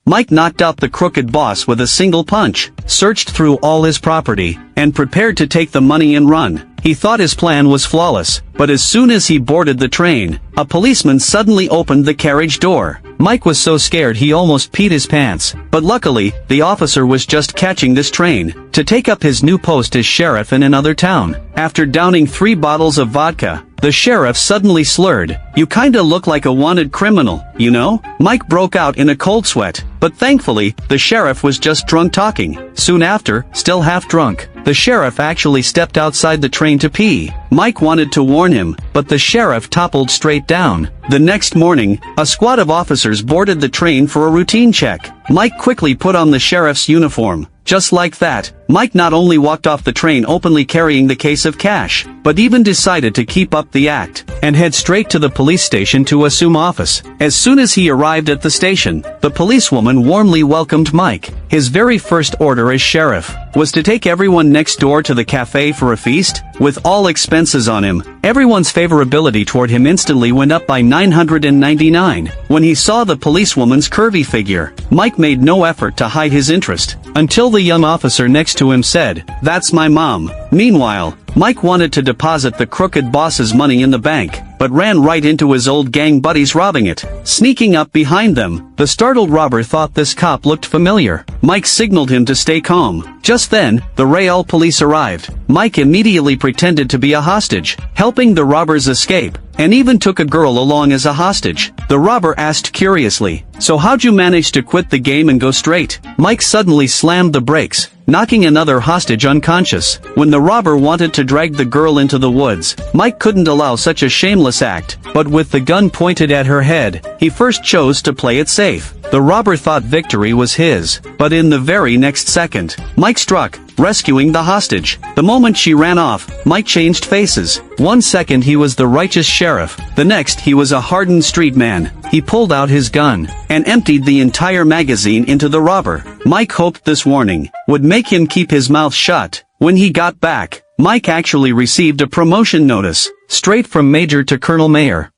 Mike knocked out the crooked boss with a single punch, searched through all his property, and prepared to take the money and run. He thought his plan was flawless, but as soon as he boarded the train, a policeman suddenly opened the carriage door. Mike was so scared he almost peed his pants, but luckily, the officer was just catching this train to take up his new post as sheriff in another town. After downing 3 bottles of vodka, the sheriff suddenly slurred, "You kinda look like a wanted criminal, you know?" Mike broke out in a cold sweat, but thankfully, the sheriff was just drunk talking. Soon after, still half drunk, the sheriff actually stepped outside the train to pee. Mike wanted to warn him, but the sheriff toppled straight down. The next morning, a squad of officers boarded the train for a routine check. Mike quickly put on the sheriff's uniform. Just like that, Mike not only walked off the train openly carrying the case of cash, but even decided to keep up the act, and head straight to the police station to assume office. As soon as he arrived at the station, the policewoman warmly welcomed Mike. His very first order as sheriff was to take everyone next door to the cafe for a feast, with all expenses on him. Everyone's favorability toward him instantly went up by 999. When he saw the policewoman's curvy figure, Mike made no effort to hide his interest, until the young officer next to him said, "That's my mom." Meanwhile, Mike wanted to deposit the crooked boss's money in the bank, but ran right into his old gang buddies robbing it. Sneaking up behind them, the startled robber thought this cop looked familiar. Mike signaled him to stay calm. Just then, the Real police arrived. Mike immediately pretended to be a hostage, helping the robbers escape, and even took a girl along as a hostage. The robber asked curiously, "So how'd you manage to quit the game and go straight?" Mike suddenly slammed the brakes, knocking another hostage unconscious. When the robber wanted to drag the girl into the woods, Mike couldn't allow such a shameless act, but with the gun pointed at her head, he first chose to play it safe. The robber thought victory was his, but in the very next second, Mike struck, rescuing the hostage. The moment she ran off, Mike changed faces. 1 second he was the righteous sheriff, the next he was a hardened street man. He pulled out his gun, and emptied the entire magazine into the robber. Mike hoped this warning would make him keep his mouth shut. When he got back, Mike actually received a promotion notice, straight from major to colonel mayor.